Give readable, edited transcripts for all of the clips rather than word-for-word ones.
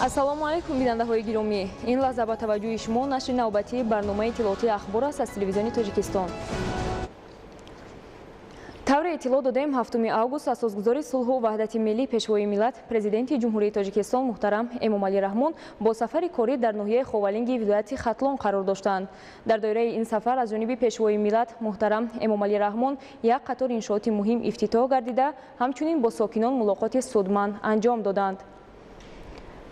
ассалому алайкум бинандаҳои гиромӣ, ин лаҳза ба таваҷҷӯҳи шумо нашри навбатии барномаи иттилоотии ахбор аст аз телевизиони Тоҷикистон. тавре иттилоъ додаем 7 август асосгузори сулҳу ваҳдати миллӣ пешвои миллат президенти ҷумҳурии Тоҷикистон муҳтарам Эмомалӣ Раҳмон бо сафари корӣ дар ноҳияи ховалинги вилояти Хатлон қарор доштанд. дар доираи ин сафар аз ҷониби пешвои миллат муҳтарам Эмомалӣ Раҳмон як қатор иншооти муҳим ифтитоҳ гардида, ҳамчунин бо сокинон мулоқоти судманд анҷом доданд.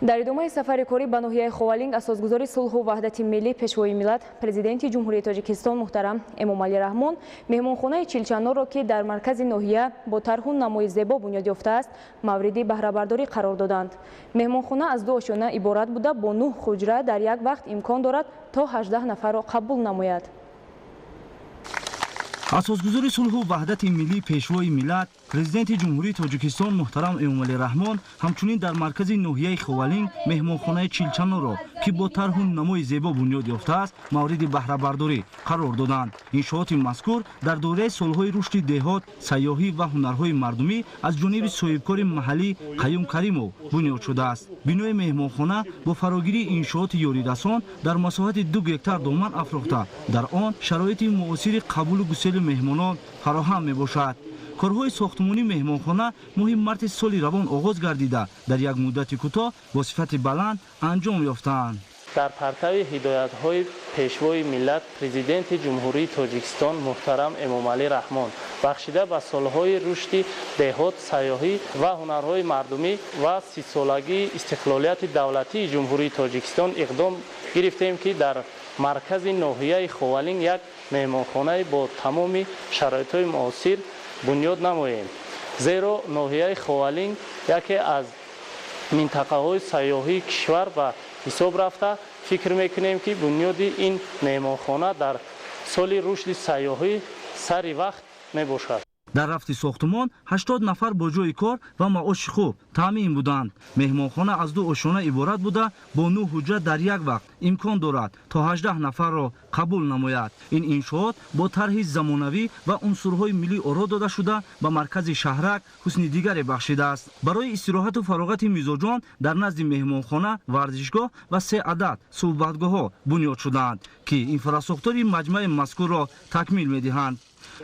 дар идомаи сафари корӣ ба ноҳияи ховалинг асосгузори сулҳу ваҳдати миллӣ пешвои миллат президенти ҷумҳурии Тоҷикистон муҳтарам Эмомалӣ Раҳмон меҳмонхонаи Чилчанорро ки дар маркази ноҳия бо тарҳу намои зебо бунёд ёфтааст мавриди баҳрабардорӣ қарор доданд. меҳмонхона аз 2 ошёна иборат буда бо 9 хуҷра дар як вақт имкон дорад то 18 нафарро қабул намояд. асосгузори сулҳу ваҳдати миллӣ пешвои миллат президенти ҷумҳурии Тоҷикистон муҳтарам Эмомалӣ Раҳмон ҳамчунин дар маркази ноҳияи Ховалинг меҳмонхонаи Чилчанорро ки бо тарҳу намои зебо бунёд ёфтааст мавриди баҳрабардорӣ қарор доданд. иншооти мазкур дар доираи солҳои рушди деҳот, сайёҳӣ ва ҳунарҳои мардумӣ аз ҷониби соҳибкори маҳаллӣ Қаюм Каримов бунёд шудааст. бинои меҳмонхона бо фарогирии иншооти ёрирасон дар масоҳати 2 гектар доман афрохта дар он шароити муосири қабулу гусели меҳмонон фароҳам мебошад. корҳои сохтмонии меҳмонхона моҳи марти соли равон оғоз гардида дар як муддати кӯтоҳ бо сифати баланд анҷом ёфтаанд. дар партави ҳидоятҳои пешвои миллат президенти ҷумҳурии Тоҷикистон муҳтарам Эмомалӣ Раҳмон бахшида ба солҳои рушди деҳот, сайёҳӣ ва ҳунарҳои мардумӣ ва 30-солагии истиқлолияти давлатии ҷумҳурии Тоҷикистон иқдом гирифтем ки дар маркази ноҳияи Ховалинг як меҳмонхонаи бо тамоми шароитҳои муосир бунёд намоем. зеро ноҳияи Ховалинг яке аз минтақаҳои сайёҳии кишвар ба ҳисоб рафта фикр мекунем ки бунёди ин меҳмонхона дар соли рушди сайёҳӣ сари вақт мебошад. дар рафти сохтмон 80 нафар бо ҷои кор ва маоши хуб таъмин буданд. меҳмонхона аз 2 ошона иборат буда бо 9 ҳуҷра дар як вақт имкон дорад то 18 нафарро қабул намояд. ин иншоот бо тарҳи замонавӣ ва унсурҳои миллӣ оро дода шуда ба маркази шаҳрак ҳусни дигаре бахшидааст. барои истироҳату фароғати мизоҷон дар назди меҳмонхона варзишгоҳ ва 3 адад суҳбатгоҳҳо бунёд шуданд ки инфраструктураи маҷмӯи мазкурро такмил медиҳанд.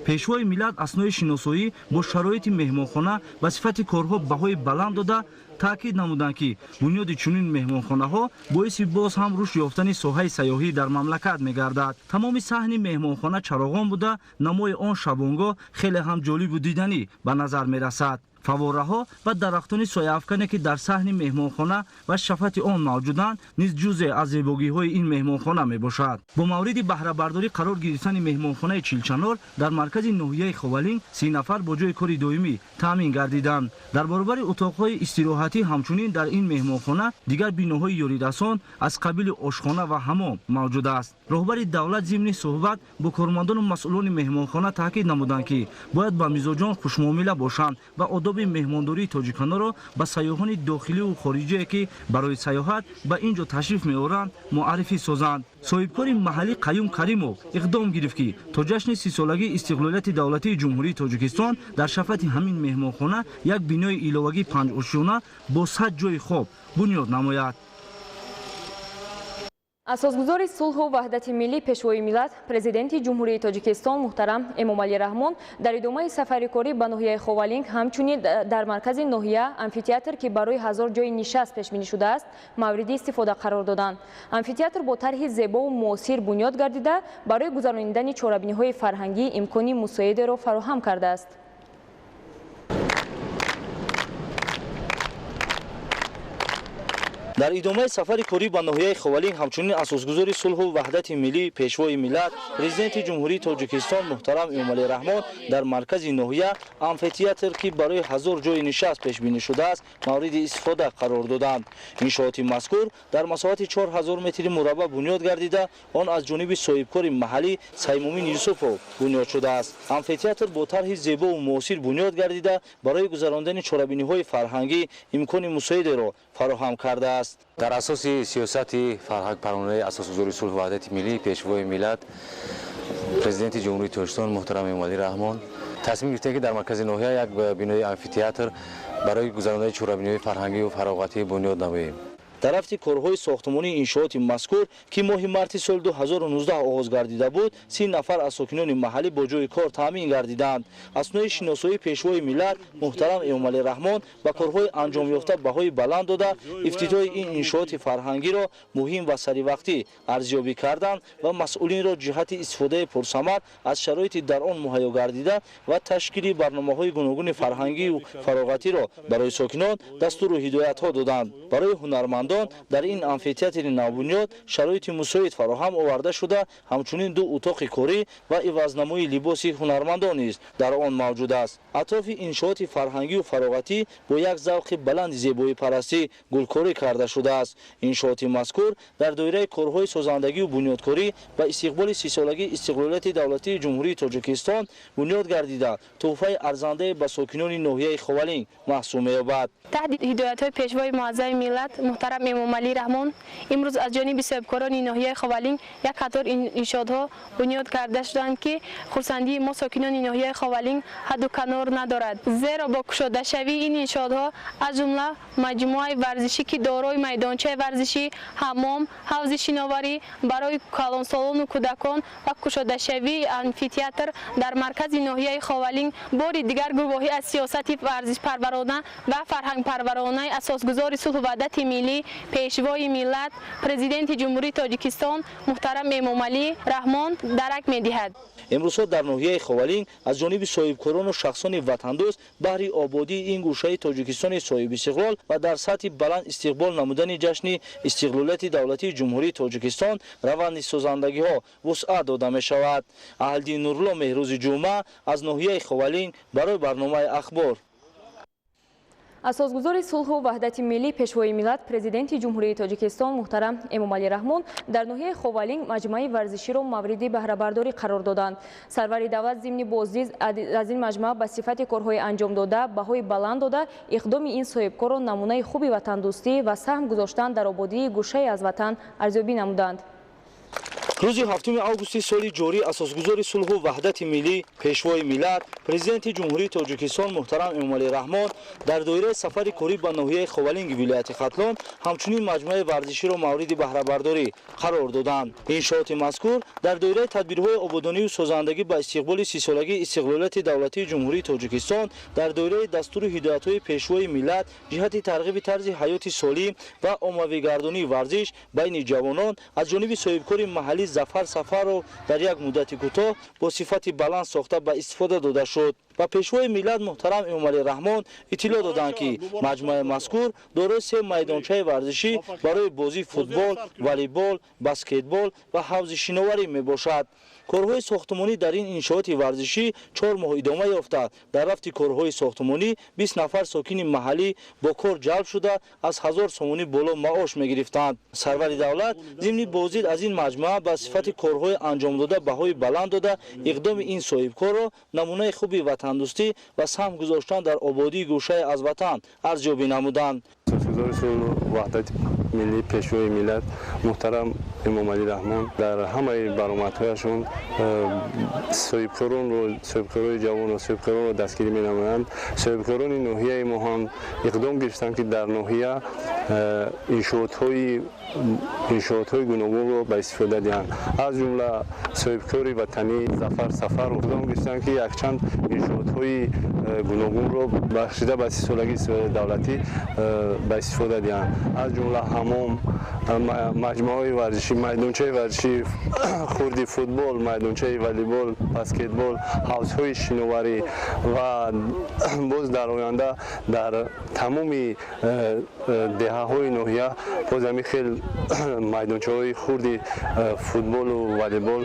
пешвои миллат аснои шиносоӣ бо шароити меҳмонхона ба сифати корҳо баҳои баланд дода таъкид намуданд ки бунёди чунин меҳмонхонаҳо боиси боз ҳам рушд ёфтани соҳаи сайёҳӣ дар мамлакат мегардад. тамоми саҳни меҳмонхона чароғон буда намои он шабонгоҳ хеле ҳам ҷолибу диданӣ ба назар мерасад. фавораҳо ва дарахтони сояафкане ки дар саҳни меҳмонхона ва шафати он мавҷуданд низ ҷузъе аз зебогиҳои ин меҳмонхона мебошад. бо мавриди баҳрабардорӣ қарор гирифтани меҳмонхонаи Чилчанор дар маркази ноҳияи Ховалинг 30 нафар бо ҷои кори доимӣ таъмин гардиданд. дар борбари утоқҳои истироҳатӣ ҳамчунин дар ин меҳмонхона дигар биноҳои ёрирасон аз қабили ошхона ва ҳаммом мавҷуд аст. роҳбари давлат зимни суҳбат бо кормандону масъулони меҳмонхона таъкид намуданд ки бояд ба мизоҷон хушмуомила бошанд ва одоби меҳмондории тоҷиканоро ба сайёҳони дохиливу хориҷие ки барои сайёҳат ба ин ҷо ташриф меоранд муаррифӣ созанд. соҳибкори маҳаллӣ Қаюм Каримов иқдом гирифт ки то ҷашни 30-солагии истиқлолияти давлатии ҷумҳурии Тоҷикистон дар шафати ҳамин меҳмонхона як бинои иловагии 5 ошёна бо 100 ҷои хоб бунёд намояд. асосгузори сулҳу ваҳдати миллӣ пешвои миллат президенти ҷумҳурии Тоҷикистон муҳтарам Эмомалӣ Раҳмон дар идомаи сафари корӣ ба ноҳияи Ховалинг ҳамчунин дар маркази ноҳия амфитеатр ки барои 1000 ҷои нишаст пешбинӣ шудааст мавриди истифода қарор доданд. амфитеатр бо тарҳи зебову муосир бунёд гардида барои гузарониндани чорабиниҳои фарҳангӣ имкони мусоидеро фароҳам кардааст. дар идомаи сафари корӣ ба ноҳияи ховалин ҳамчунин асосгузори сулҳу ваҳдати миллӣ пешвои миллат президенти ҷумҳурии тоҷикистон муҳтарам эмомалӣ раҳмон дар маркази ноҳия амфитеатр ки барои 1000 ҷои нишаст пешбинӣ шудааст мавриди истифода қарор доданд. иншооти мазкур дар масоҳати 4000 метри мураббаъ бунёд гардида он аз ҷониби соҳибкори маҳаллӣ Саймумин Юсупов бунёд шудааст. амфитеатр бо тарҳи зебову муосир бунёд гардида барои гузарондани чорабиниҳои фарҳангӣ имкони мусоидеро фароҳам кардааст. дар асоси сиёсати фарҳанг парвонаи асосгузори сулҳу ваҳдати миллӣ пешвои миллат президенти ҷумҳурии тоҷикистон муҳтарам эмомалӣ раҳмон тасмим гирифтем ки дар маркази ноҳия як бинои амфитеатр барои гузарондани чорабиниҳои фарҳангиву фароғатӣ бунёд намоем. дар рафти корҳои сохтмонии иншооти мазкур ки моҳи марти соли 2019 оғоз гардида буд 30 нафар аз сокинони маҳаллӣ бо ҷои кор таъмин гардиданд. аснои шиносоии пешвои миллат муҳтарам эмомалӣ раҳмон ба корҳои анҷомёфта баҳои баланд дода ифтитоҳи ин иншооти фарҳангиро муҳим ва саривақтӣ арзёбӣ карданд ва масъулинро ҷиҳати истифодаи пурсамар аз шароити дар он муҳайё гардида ва ташкили барномаҳои гуногуни фарҳангиву фароғатиро барои сокинон дастуру ҳидоятҳо доданд. барои ҳунармандон дар ин амфитеатри навбунёд шароити мусоид фароҳам оварда шуда ҳамчунин 2 утоқи корӣ ва ивазнамои либоси ҳунармандон низ дар он мавҷуд аст. атрофи иншооти фарҳангиву фароғатӣ бо як завқи баланди зебоипарастӣ гулкорӣ карда шудааст. иншооти мазкур дар доираи корҳои созандагиву бунёдкорӣ ба истиқболи 30-солагии истиқлолияти давлатии ҷумҳурии тоҷикистон бунёд гардида тӯҳфаи арзандае ба сокинони ноҳияи ховалин маҳсуб меёбад. таҳти ҳидоятҳои пешвои муаззами миллат муҳтарам эмомалӣ раҳмон имрӯз аз ҷониби соҳибкорони ноҳияи ховалин як қатор иншоотҳо бунёд карда шуданд ки хурсандии мо сокинони ноҳияи ховалин ҳадду канор надорад. зеро бо кушодашавии ин иншоотҳо аз ҷумла маҷмӯаи варзишӣ ки дорои майдончаи варзишӣ, ҳаммом, ҳавзи шиноварӣ барои калонсолону кӯдакон ва кушодашавии амфитеатр дар маркази ноҳияи ховалин бори дигар гувоҳӣ аз сиёсати варзишпарварона ва фарҳангпарваронаи асосгузори сулҳу ваҳдати миллӣ пешвои миллат президенти ҷумҳурии тоҷикистон муҳтарам эмомалӣ раҳмон дарак медиҳад. имрӯзҳо дар ноҳияи ховалин аз ҷониби соҳибкорону шахсони ватандӯст баҳри ободии ин гӯшаи тоҷикистони соҳибистиқлол ва дар сатҳи баланд истиқбол намудани ҷашни истиқлолияти давлатии ҷумҳурии тоҷикистон раванди созандагиҳо вусъат дода мешавад. аҳлиддин нурулло меҳрӯзи ҷумъа аз ноҳияи ховалин барои барномаи ахбор. асосгузори сулҳу ваҳдати миллӣ пешвои миллат президенти ҷумҳурии тоҷикистон муҳтарам эмомалӣ раҳмон дар ноҳияи ховалин маҷмӯаи варзиширо мавриди баҳрабардорӣ қарор доданд. сарвари давлат зимни боздид аз ин маҷмӯа ба сифати корҳои анҷомдода баҳои баланд дода иқдоми ин соҳибкорро намунаи хуби ватандӯстӣ ва саҳм гузоштан дар ободии гӯшае аз ватан арзёбӣ намуданд. рӯзи 7 августи соли ҷорӣ асосгузори сулҳу ваҳдати миллӣ пешвои миллат президенти ҷумҳурии тоҷикистон муҳтарам эмомалӣ раҳмон дар доираи сафари корӣ ба ноҳияи ховалинги вилояти хатлон ҳамчунин маҷмӯаи варзиширо мавриди баҳрабардорӣ қарор доданд. иншооти мазкур дар доираи тадбирҳои ободониву созандагӣ ба истиқболи 30-солагии истиқлолияти давлатии ҷумҳурии тоҷикистон дар доираи дастури ҳидоятҳои пешвои миллат ҷиҳати тарғиби тарзи ҳаёти солим ва оммавигардонии варзиш байни ҷавонон аз ҷониби соҳибкори маҳаллӣ Зафар Сафаров дар як муддати кӯтоҳ бо сифати баланд сохта ба истифода дода шуд. ба пешвои миллат муҳтарам эмомалӣ раҳмон иттилоъ доданд ки маҷмӯаи мазкур дорои 3 майдончаи варзишӣ барои бозии футбол, волейбол, баскетбол ва ҳавзи шиноварӣ мебошад. корҳои сохтмонӣ дар ин иншооти варзишӣ 4 моҳ идома ёфта. дар рафти корҳои сохтмонӣ 20 нафар сокини маҳаллӣ бо кор ҷалб шуда аз 1000 сомонӣ боло маош мегирифтанд. сарвари давлат зимни боздид аз ин маҷмӯа ба сифати корҳои анҷомдода баҳои баланд дода иқдоми ин соҳибкорро намунаи хуби ватандӯстӣ ва саҳм гузоштан дар ободии гӯшае аз ватан арзёбӣ намуданд. асосгузори сулҳу ваҳдати миллӣ пешвои миллат муҳтарам эмомалӣ раҳмон дар ҳамаи баромадҳояшон соҳибкорони ҷавону соҳибкоронро дастгирӣ менамоянд. соҳибкорони ноҳияи мо ҳам иқдом гирифтанд ки дар ноҳия иншоотҳои гуногунро ба истифода диҳанд. аз ҷумла соҳибкори ватанӣ Зафар Сафаров иқдом гирифтанд ки якчанд иншоотҳои гуногунро бахшида ба 30-солагии давлатӣ ба истифода диҳанд. аз ҷумла ҳаммом, маҷмӯаҳои варзишӣ, майдончаи варзишӣ, хурди футбол, майдончаи волейбол, баскетбол, ҳавзҳои шиноварӣ ва боз дар оянда дар тамоми деҳа шаҳрҳои ноҳия боз ҳамин хел майдончаҳои хурди футболу волейбол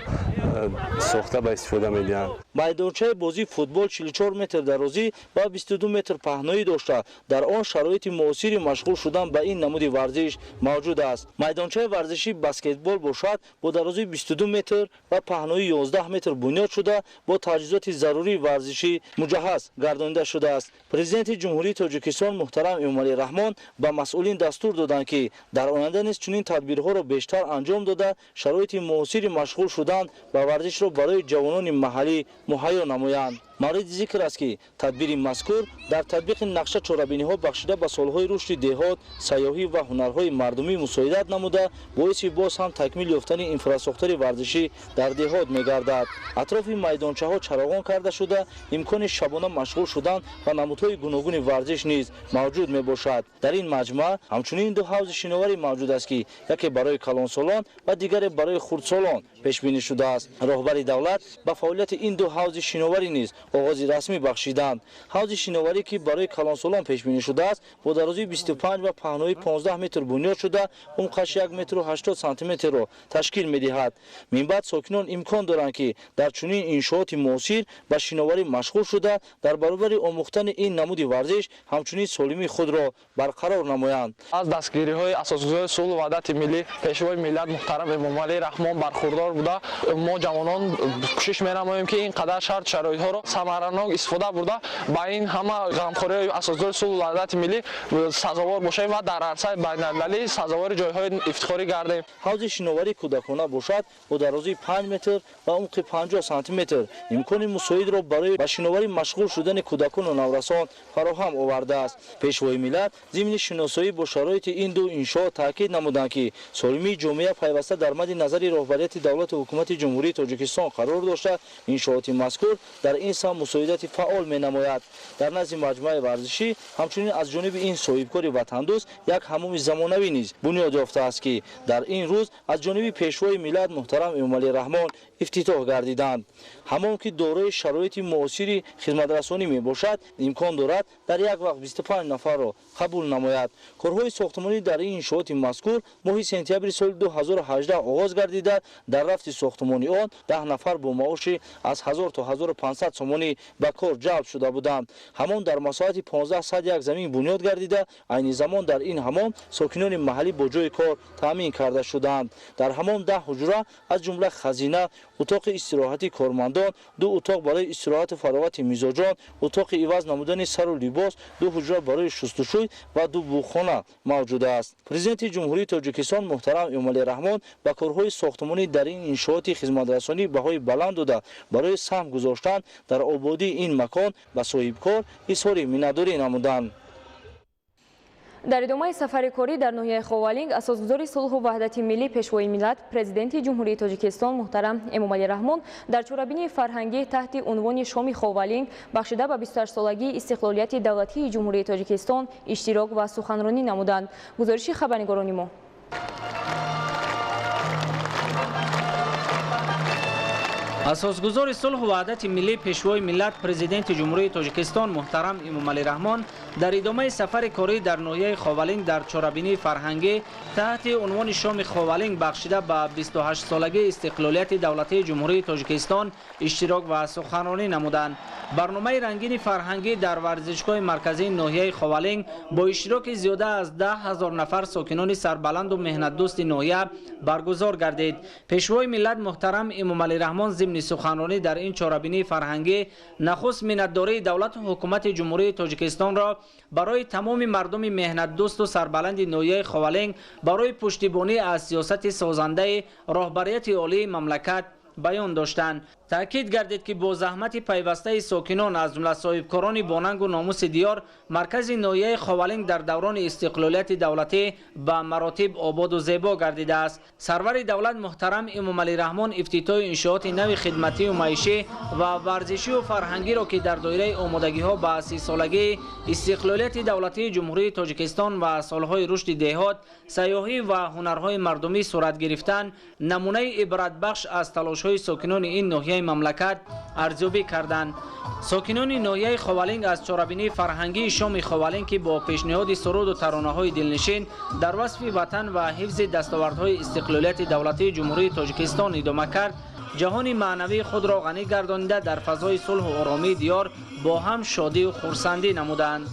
сохта ба истифода медиҳанд. майдончаи бозии футбол 44 метр дарозӣ ва 22 метр паҳноӣ дошта дар он шароити муосири машғул шудан ба ин намуди варзиш мавҷуд аст. майдончаи варзиши баскетбол бошад бо дарозии 22 метр ва паҳноии 11 метр бунёд шуда бо таҷҳизоти зарурии варзишӣ муҷаҳҳаз гардонида шудааст. президенти ҷумҳурии тоҷикистон муҳтарам эмомалӣ раҳмон ба масъулин дастур доданд ки дар оянда низ чунин тадбирҳоро бештар анҷом дода шароити муосири машғул шудан ва варзишро барои ҷавонони маҳаллӣ муҳайё намоянд. мавриди зикр аст ки тадбири мазкур дар татбиқи нақша чорабиниҳо бахшида ба солҳои рушди деҳот, сайёҳӣ ва ҳунарҳои мардумӣ мусоидат намуда боиси боз ҳам такмил ёфтани инфраструктураи варзишӣ дар деҳот мегардад. атрофи майдончаҳо чароғон карда шуда имкони шабона машғул шудан ва намудҳои гуногуни варзиш низ мавҷуд мебошад. дар ин маҷмӯа ҳамчунин ду ҳавзи шиноварӣ мавҷуд аст ки яке барои калонсолон ва дигаре барои хурдсолон пешбинӣ шудааст. роҳбари давлат ба фаъолияти ин ду ҳавзи шиноварӣ низ оғози расмӣ бахшиданд. ҳавзи шиноварӣ ки барои калонсолон пешбинӣ шудааст бо дарозии 25 ва паҳноии 15 метр бунёд шуда умқаш 1 метру 80 сантиметрро ташкил медиҳад. минбаъд сокинон имкон доранд ки дар чунин иншооти муосир ба шиноварӣ машғул шуда дар баробари омӯхтани ин намуди варзиш ҳамчунин солимии худро барқарор намоянд. аз дастгириҳои асосгузори сулҳу ваҳдати миллӣ пешвои миллат муҳтарам эмомалӣ раҳмон бархурдор буда мо ҷавонон кӯшиш менамоем ки ин қадар шарт шароитҳоро самаранок истифода бурда ба ин ҳама ғамхории асосгузори сулҳу ваҳдати миллӣ сазовор бошем ва дар арсаи байналмилалӣ сазовори ҷойҳои ифтихорӣ гардем. ҳавзи шиноварӣ кӯдакона бошад бо дарозии 5 метр ва умқи 50 сантиметр имкони мусоидро барои ба шиноварӣ машғул шудани кӯдакону наврасон фароҳам овардааст. пешвои миллат зимни шиносоӣ бо шароити ин ду иншоот таъкид намуданд ки солимии ҷомеа пайваста дар мадди назари роҳбарияти давлату ҳукумати ҷумҳурии тоҷикистон қарор дошта иншооти мазкур дар ин сам мусоидати фаъол менамояд. дар назди маҷмӯаи варзишӣ ҳамчунин аз ҷониби ин соҳибкори ватандӯст як ҳамоми замонавӣ низ бунёд ёфтааст ки дар ин рӯз аз ҷониби пешвои миллат муҳтарам эмомалӣ раҳмон ифтитоҳ гардиданд. ҳамон ки дорои шароити муосири хизматрасонӣ мебошад имкон дорад дар як вақт 25 нафарро қабул намояд. корҳои сохтмонӣ дар ин иншооти мазкур моҳи сентябри соли 2018 оғоз гардида дар рафти сохтмони он 10 нафар бо маоши аз 1000 то 1500 сомонӣ ба кор ҷалб шуда буданд. ҳамон дар масоҳати 15 садяк замин бунёд гардида айни замон дар ин ҳамон сокинони маҳаллӣ бо ҷои кор таъмин карда шуданд. дар ҳамон 10 ҳуҷра аз ҷумла хазина, утоқи истироҳати кормандон, 2 утоқ барои истироҳату фароғати мизоҷон, утоқи иваз намудани сару либос, 2 ҳуҷра барои шустушӯй ва 2 буғхона мавҷуд аст. президенти ҷумҳурии тоҷикистон муҳтарам эмомалӣ раҳмон ба корҳои сохтмонӣ дар ин иншооти хизматрасонӣ баҳои баланд дода барои саҳм гузоштан дар ободии ин макон ба соҳибкор изҳори миннатдорӣ намуданд. дар идомаи сафари корӣ дар ноҳияи ховалинг асосгузори сулҳу ваҳдати миллӣ пешвои миллат президенти ҷумҳурии тоҷикистон муҳтарам эмомалӣ раҳмон дар чорабинии фарҳангӣ таҳти унвони шоми ховалинг бахшида ба 28-солагии истиқлолияти давлатии ҷумҳурии тоҷикистон иштирок ва суханронӣ намуданд. гузориши хабарнигорони мо. асосгузори сулҳу ваҳдати миллӣ пешвои миллат президенти ҷумҳурии тоҷикистон муҳтарам эмомалӣ раҳмон дар идомаи сафари корӣ дар ноҳияи ховалинг дар чорабинии фарҳангӣ таҳти унвони шоми ховалинг бахшида ба 28-солагии истиқлолияти давлатии ҷумҳурии тоҷикистон иштирок ва суханронӣ намуданд. барномаи рангини фарҳангӣ дар варзишгоҳи марказии ноҳияи ховалинг бо иштироки зиёда аз 10 000 нафар сокинони сарбаланду меҳнатдӯсти ноҳия баргузор гардид. пешвои миллат муҳтарам эмомалӣ раҳмон зимни суханронӣ дар ин чорабинии фарҳангӣ нахуст миннатдории давлату ҳукумати ҷумҳурии тоҷикистонро барои тамоми мардуми меҳнатдӯсту сарбаланди ноҳияи ховалинг барои пуштибонӣ аз сиёсати созандаи роҳбарияти олии мамлакат баён доштанд. таъкид гардид ки бо заҳмати пайвастаи сокинон аз ҷумла соҳибкорони бонангу номуси диёр маркази ноҳияи ховалинг дар даврони истиқлолияти давлатӣ ба маротиб ободу зебо гардидааст. сарвари давлат муҳтарам эмомалӣ раҳмон ифтитоҳи иншооти нави хидматию маишӣ ва варзишию фарҳангиро ки дар доираи омодагиҳо ба 30-солагии истиқлолияти давлатии ҷумҳурии тоҷикистон ва солҳои рушди деҳот, сайёҳӣ ва ҳунарҳои мардумӣ сурат гирифтан намунаи ибратбахш аз талошҳои های ساکنان این ناحیه مملکت ارزیابی کردند. ساکنان ناحیه خوالینگ از چاره‌بینی فرهنگی شام خوالینگ که با پیشنهاد سرود و ترانه‌های دلنشین در وصف وطن و حفظ دستاوردهای استقلالیت دولتی جمهوری تاجیکستان ادامه کرد، جهان معنوی خود را غنی گردانیده در فضای صلح و آرامی دیار با هم شادی و خرسندی نمودند.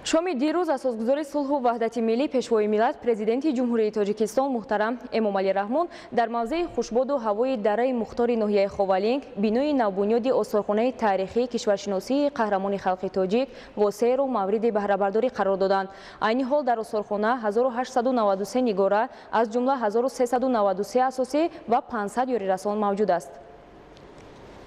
شام دیروز اساسگذار صلح و وحدت ملی پیشوای ملت پرزیدنت جمهوری تاجیکستان محترم امامعلی رحمون در موضع خوشباد و هوای دره مختار ناحیه خوالینگ بینوی نوبنیاد آثارخانه تاریخی کشورشناسی قهرمان خلق تاجیک و سیر و مورد بهره برداری قرار دادند. عین حال در آثارخانه 1893 نگاره از جمله 1393 اساسی و 500 یاری رسان موجود است.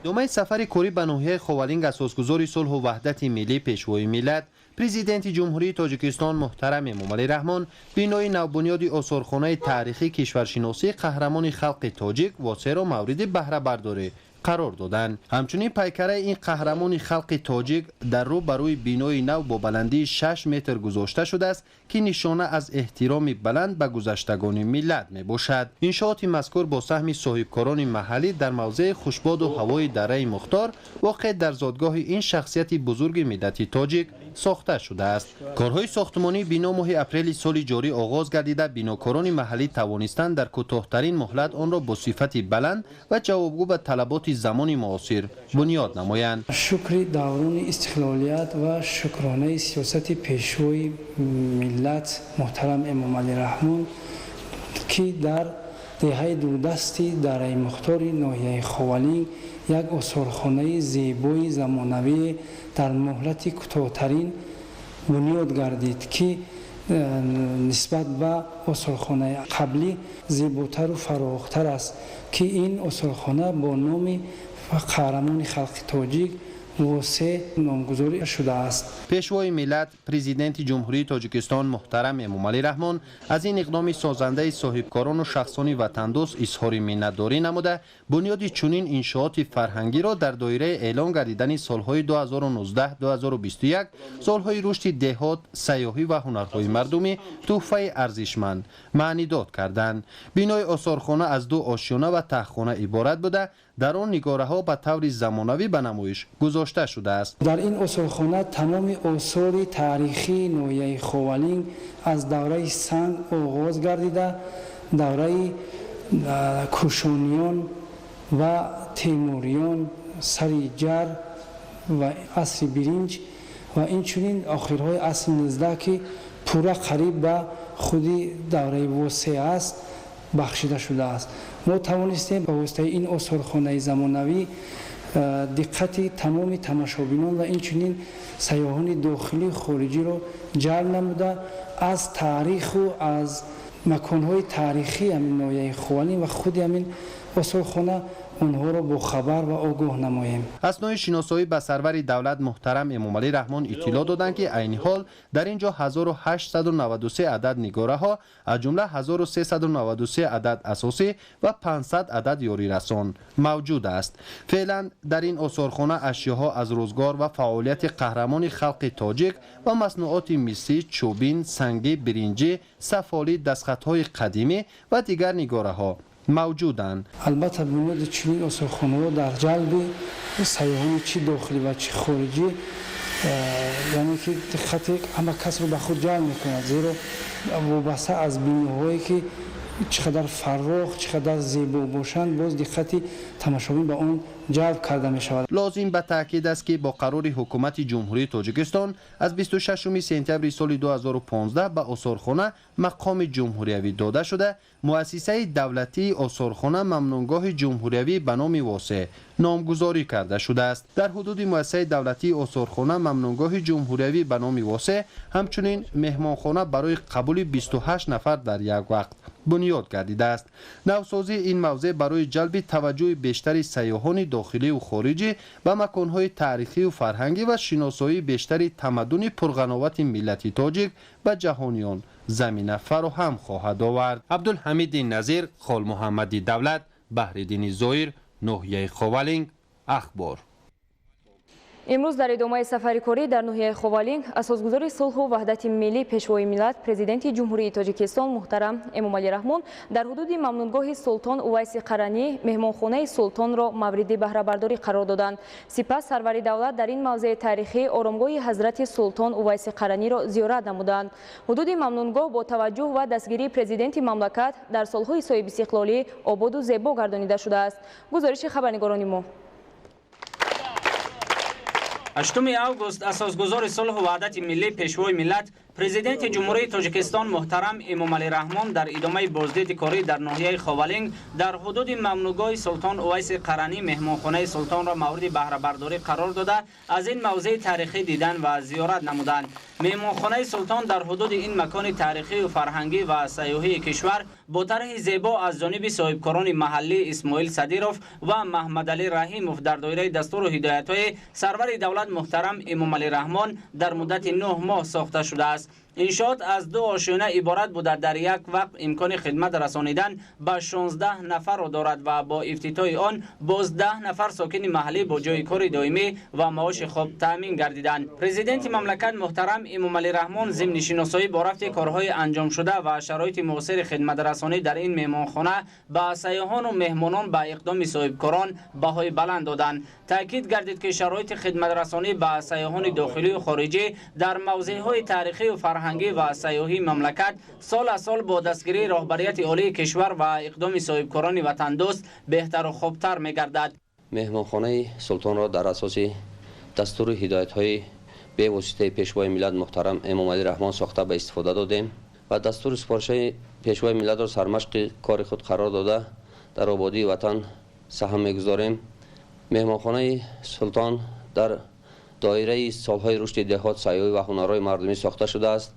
ادامه سفر کوری به ناحیه خوالینگ اساسگذار صلح و وحدت ملی پیشوای ملت پرزیدنت جمهوری تاجیکستان محترم امامعلی رحمون بینای نوبنیاد آثارخانه تاریخی کشورشناسی قهرمان خلق تاجیک و سیر و مورد بهره برداری قرار دادند. همچنین پیکره این قهرمان خلق تاجیک در رو بروی بینای نو با بلندی 6 متر گذاشته شده است که نشانه از احترام بلند به گذشتگان ملت می باشد. انشاءات مذکور با سهم صاحبکاران محلی در موضع خوشباد و هوای دره مختار واقع در زادگاه این شخصیت بزرگ ملت تاجیک ساخته شده است. کارهای ساختمانی بینا ماه اپریل سال جاری آغاز گردیده بیناکاران محلی توانستند در کوتاه‌ترین مهلت آن را با صفت بلند و جوابگو به طلبات زمان معاصر بنیاد نمایند. شکر دوران استقلالیت و شکرانه سیاست پیشوای ملت محترم امامعلی رحمون که در دهه دوردستی دره مختار ناحیه خوالینگ یک آثارخانه زیبای زمانوی در مهلت کوتاه‌ترین بنیاد گردید که نسبت به آثارخانه قبلی زیباتر و فراختر است که این آثارخانه با نام قهرمان خلق تاجیک واسه نامگذاری شده است. پیشوای ملت پرزیدنت جمهوری تاجیکستان محترم امامعلی رحمون از این اقدام سازنده صاحبکاران و شخصان وطندوست اظهار منتداری نموده بنیاد چنین انشاءات فرهنگی را در دایره اعلان گردیدن سالهای 2019-2021 سالهای رشد دهات، سیاحی و هنرهای مردمی تحفه ارزشمند معنی داد کردند. بینای آثارخانه از 2 آشیانه و تختخانه عبارت بوده در آن نگاره ها به طور زمانوی به نمایش گذاشته شده است. در این آثارخانه تمام آثار تاریخی ناحیه خوالینگ از دوره سنگ آغاز گردیده دوره کوشانیان و تیموریان، سریجر و عصر برنج و اینچنین آخرهای عصر 19 که پورا قریب به خودی دوره وسطی است بخشیده شده است. ما توانستیم به واسطه این آثارخانه زمانوی دقت تمام تماشابینان و اینچنین سیاحان داخلی و خارجی را جلب نموده از تاریخ و از مکانهای تاریخی همین ناحیه خوالینگ و خود همین آثارخانه اونها را با خبر و آگاه نماییم. اثنای شناسایی به سرور دولت محترم امامعلی رحمون اطلاع دادند که عین حال در اینجا 1893 عدد نگاره ها از جمله 1393 عدد اساسی و 500 عدد یاری رسان موجود است. فعلا در این آثارخانه اشیاها از روزگار و فعالیت قهرمان خلق تاجیک و مصنوعات مسی، چوبین، سنگی، برنجی، سفالی، دستخطهای قدیمی و دیگر نگاره ها موجودند. البته بنیاد چنین آثارخانه‌ها در جلب سیاحان چی داخلی و چی خارجی یعنی که دقت همه کس رو به خود جلب می‌کند، زیرا وابسته از بیناهایی که چقدر فراخ چقدر زیبا باشند باز دقت تماشاچیان به آن جلب کرده می شود. لازم به تاکید است که با قرار حکومت جمهوری تاجیکستان از 26 سپتامبر سال 2015 به آثارخانه مقام جمهوریوی داده شده، مؤسسه دولتی آثارخانه ممنونگاه جمهوریوی به نام واسع نامگذاری کرده شده است. در حدود مؤسسه دولتی آثارخانه ممنونگاه جمهوریوی به نام واسع همچنین مهمانخانه برای قبول 28 نفر در یک وقت بنیاد گردیده است. نوسازی این موضع برای جلب توجه بیشتر سیاحان داخلی و خارجی به مکانهای تاریخی و فرهنگی و شناسایی بیشتر تمدن پرغناوت ملت تاجیک به جهانیان زمینه فراهم خواهد آورد. عبدالحمید نظیر، خال محمدی دولت، بحرالدین زویر، ناحیه خوالینگ، اخبار. امروز در ادامه سفر کاری در ناحیه خوالینگ، اساسگذار صلح و وحدت ملی پیشوای ملت پرزیدنت جمهوری تاجیکستان محترم امامعلی رحمون در حدود ممنونگاه سلطان اویس قرنی مهمانخانه سلطان را مورد بهره برداری قرار دادند. سپس سرور دولت در این موضع تاریخی آرامگاه حضرت سلطان اویس قرنی را زیارت نمودند. حدود ممنونگاه با توجه و دستگیری پرزیدنت مملکت در سالهای صاحب استقلالی آباد و زیبا گردانیده شده است. گزارش خبرنگاران ما. 8 اوگوست اساسگذار صلح و وحدت ملی پیشوای ملت پرزیدنت جمهوری تاجیکستان محترم امامعلی رحمون در ادامه بازدید کاری در ناحیه خوالینگ در حدود ممنونگاه سلطان اویس قرنی مهمانخانه سلطان را مورد بهره برداری قرار داده از این موضع تاریخی دیدن و زیارت نمودند. مهمانخانه سلطان در حدود این مکان تاریخی و فرهنگی و سیاحی کشور با طرح زیبا از جانب صاحبکاران محلی اسماعیل صدیروف و محمد علی رحیموف در دایره دستور و هدایت‌های سرور دولت محترم امامعلی رحمون در مدت 9 ماه ساخته شده است. انشاءات از 2 آشیانه عبارت بوده در یک وقت امکان خدمت رسانیدن به 16 نفر را دارد و با افتتاح آن باز 10 نفر ساکن محلی با جای کار دائمی و معاش خوب تامین گردیدند. پرزیدنت مملکت محترم امامعلی رحمون ضمن شناسایی با رفت کارهای انجام شده و شرایط معاصر خدمت رسانی در این مهمانخانه به سیاحان و مهمانان به اقدام صاحبکاران بهای بلند دادند. تاکید گردید که شرایط خدمت رسانی به سیاحان داخلی و خارجی در موضع‌های تاریخی و فرهنگی و سیاحی مملکت سال از سال با دستگیری رهبریت عالی کشور و اقدام صاحبکاران وطن دوست بهتر و خوبتر می‌گردد. مهمانخانه سلطان را در اساس دستور و هدایت‌های به واسطه پیشوای ملت محترم امامعلی رحمون ساخته به استفاده دادیم و دستور سفارشی پیشوای ملت را سرمشق کار خود قرار داده در آبادی وطن سهم می‌گذاریم. مهمانخانه سلطان در دایره سالهای رشد دهات سیاحی و هنرهای مردمی ساخته شده است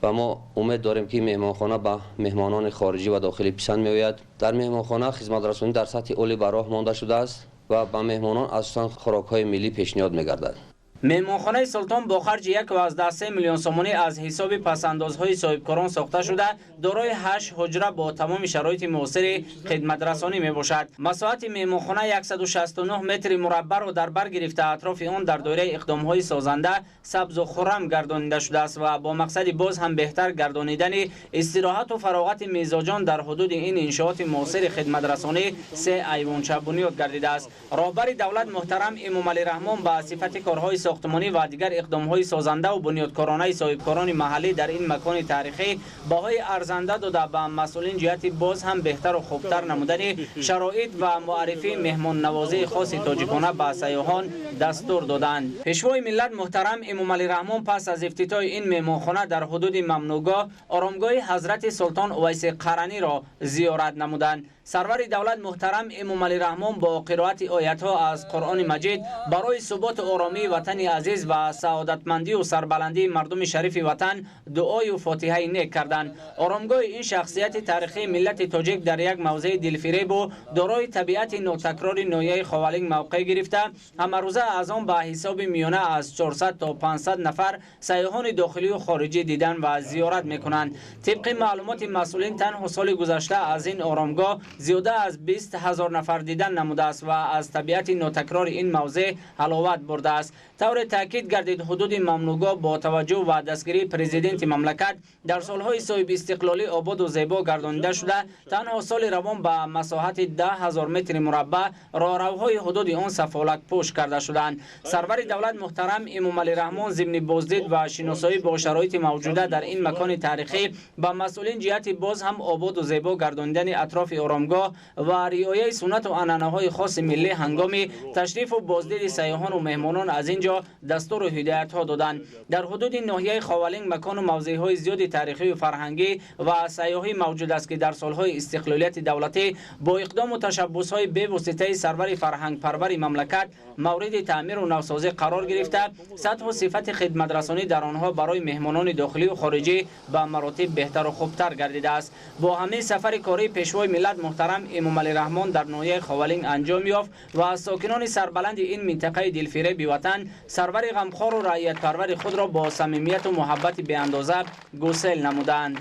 و ما امید داریم که مهمانخانه به مهمانان خارجی و داخلی پسند می‌آید. در مهمانخانه خدمت رسانی در سطح عالی به راه مانده شده است و به مهمانان اساساً خوراک‌های ملی پیشنهاد می‌گردد. مهمانخانه سلطان با خرج 1.3 میلیون سومانی از حساب پس‌اندازهای صاحبکاران ساخته شده دارای 8 حجره با تمام شرایط معاصر خدمت رسانی می باشد. مساحت مهمانخانه 169 متر مربع را در بر گرفته اطراف آن در دایره اقدام‌های سازنده سبز و خرم گردانیده شده است و با مقصد باز هم بهتر گردانیدن استراحت و فراغت مزاجان در حدود این انشاءات معاصر خدمت رسانی 3 ایوانچه بنیاد گردیده است. رهبر دولت محترم امامعلی رحمون با صفت کارهای ساختمانی و دیگر اقدام‌های سازنده و بنیادکارانه صاحبکاران محلی در این مکان تاریخی بهای ارزنده داده به مسئولین جهت باز هم بهتر و خوبتر نمودن شرایط و معرفی مهمان نوازی خاص تاجیکانه به سیاحان دستور دادند. پیشوای ملت محترم امامعلی رحمون پس از افتتاح این مهمانخانه در حدود ممنونگاه آرامگاه حضرت سلطان اویس قرنی را زیارت نمودند. سرور دولت محترم امامعلی رحمون با قرائت آیات‌ها از قرآن مجید برای ثبات و آرامی وطن عزیز و سعادتمندی و سربلندی مردم شریف وطن دعای و فاتحه نیک کردند. آرامگاه این شخصیت تاریخی ملت تاجیک در یک موضع دلفریب و دارای طبیعت نوتکرار ناحیه خوالینگ موقع گرفته همه روزه از آن به حساب میانه از 400 تا 500 نفر سیاحان داخلی و خارجی دیدن و زیارت میکنند. طبق معلومات مسئولین تنها سال گذشته از این آرامگاه زیاده از 20,000 نفر دیدن نموده است و از طبیعت نوتکرار این موضع حلاوت برده است. طور تاکید گردید حدود ممنوعگاه با توجه و دستگیری پرزیدنت مملکت در سالهای صاحب استقلالی آباد و زیبا گردانیده شده. تنها سال روان به مساحت 10,000 متر مربع راهروهای حدود آن سفالک پوش کرده شدند. سرور دولت محترم امام علی رحمان ضمن بازدید و شناسایی با شرایط موجوده در این مکان تاریخی با مسئولین جهت باز هم آباد و زیبا گرداندن اطراف آرامگاه و رعایت سنت و عنعنه‌های خاص ملی هنگام تشریف و بازدید سیاحان و مهمانان از اینجا دستور و هدایت ها دادند. در حدود ناحیه خاولینگ مکان و موضع‌های زیاد تاریخی و فرهنگی و سیاحی موجود است که در سالهای استقلالیت دولتی با اقدام و تشبس‌های به‌واسطه سرور فرهنگ پرور مملکت مورد تعمیر و نوسازی قرار گرفته. سطح و صفت خدمت‌رسانی در آنها برای مهمانان داخلی و خارجی به مراتب بهتر و خوبتر گردیده است. با همه سفر کاری پیشوای ملت محترم امام علی رحمان در ناحیه خاولینگ انجام یافت و از ساکنان سربلند این منطقه دلفریب وطن سرور غمخوار و رعیت پرور خود را با صمیمیت و محبت بی اندازه گسیل نمودند.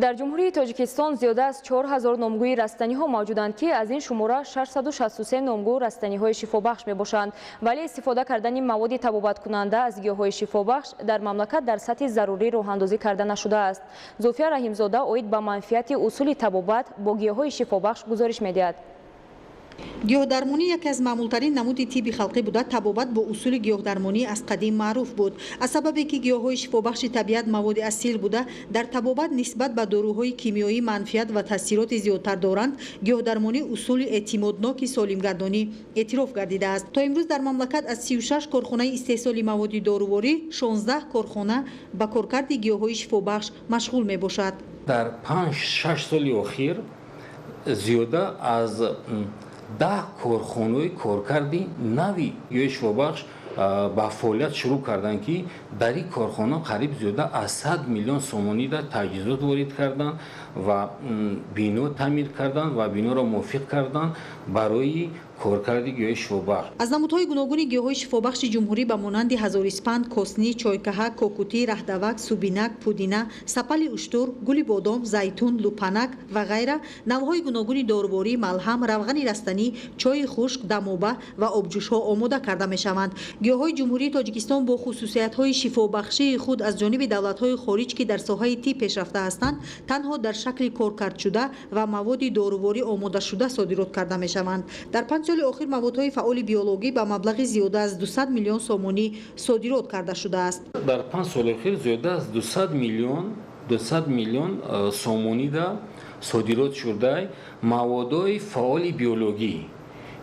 در جمهوری تاجیکستان زیاده از 4,000 نامگوی رستنی ها موجودند که از این شماره 663 نامگو رستنی های شفابخش می باشند، ولی استفاده کردن مواد تبابت کننده از گیاهای شفابخش در مملکت در سطح ضروری راه اندازی کرده نشده است. زوفیا رحیمزاده اوید به منفیت اصول تبابت با گیاهای شفابخش گزارش می‌دهد. گیاهدرمانی یکی از معمولترین نمود طب خلقی بوده. تبابت با اصول گیاهدرمانی از قدیم معروف بود. از سببی که گیاه‌های شفابخش طبیعت مواد اصیل بوده، در تبابت نسبت به داروهای کیمیایی منفیت و تاثیرات زیادتر دارند. گیاهدرمانی اصول اعتمادناک سالمگردانی اعتراف گردیده است. تا امروز در مملکت از 36 کارخانه استحصال مواد دارویی 16 کارخانه به کارکرد گیاه‌های شفابخش مشغول میباشد. در 5-6 سال اخیر زیاده از 10 کارخانه کارکردی نوی گیاه شفابخش با فعالیت شروع کردند که در این کارخانه قریب زیاده از 100 میلیون سومانی را تجهیزات وارد کردند و بنا تعمیر کردند و بنا را موافق کردند برای کارکرد گیاه شفابخش. از نمودهای گوناگون گیاهای شفابخش جمهوری به مانند هزاراسپند، کاسنی، چایکها، کوکوتی، رهدوک، سوبینک، پودینه، سپل اشتر، گل بادام، زیتون، لوپنک و غیره، نوهای گوناگون داروباری، ملهم، روغن رستنی، چای خشک، دموبه و آبجوش‌ها آماده کرده می‌شوند. گیاهای جمهوری تاجیکستان با خصوصیت‌های شفابخشی خود از جانب دولت‌های خارج که در ساحه طب پیشرفته هستند، تنها در شکل کارکرد شده و مواد داروباری آماده شده صادرات کرده می‌شوند. در 5 سال اخیر موادهای فعال بیولوژی به مبلغ زیاده از 200 میلیون سومانی صادرات کرده شده است. در 5 سال اخیر زیاده از 200 میلیون سومانی را صادرات شده موادهای فعال بیولوژی،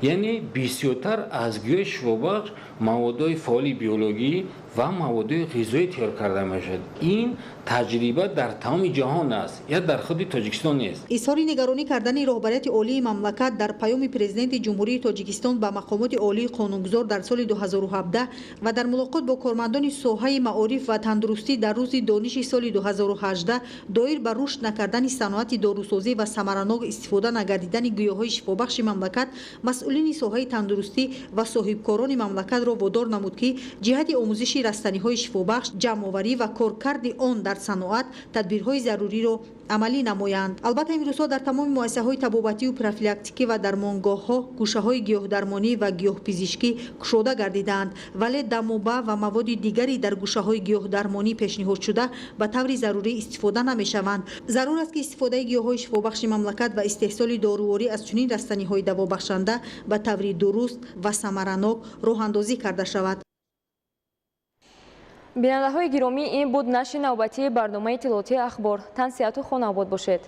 یعنی بسیارتر از گیاه شفابخش موادهای فعال بیولوژی و موادهای غذایی تیار کرده میشد. این تجربه در تمام جهان است یا در خود تاجیکستان نیست. اظهار نگرانی کردن رهبریت عالی مملکت در پیام پرزیدنت جمهوری تاجیکستان به مقامات عالی قانونگذار در سال 2017 و در ملاقات با کارمندان ساحه معارف و تندرستی در روز دانش سال 2018 دایر بر رشد نکردن صنعت داروسازی و ثمرناک استفاده نگردیدن گیاهای شفابخش مملکت، مسئولین ساحه تندرستی و صاحبکاران مملکت را وادار نمود که جهت آموزش رستنی‌های شفابخش، جمع‌آوری و کارکرد آن در صنعت تدبیرهای ضروری را عملی نمایند. البته این روزها در تمام مؤسسه‌های طبابتی و پروفیلاکتیکی و درمانگاه‌ها گوشه‌های گیاهدرمانی و گیاهپزشکی گشوده گردیدند، ولی دموبه و مواد دیگری در گوشه‌های گیاهدرمانی پیشنهاد شده به طور ضروری استفاده نمی‌شوند. ضرور است که استفاده گیاه‌های شفابخش مملکت و استحصال دارویی از چنین رستنی‌های دوابخشنده به طور درست و ثمرناک راه‌اندازی کرده شود. بیننده‌های گرامی، این بود نشر نوبتی برنامه اطلاعاتی اخبار. تن صحت و خانه آباد باشید.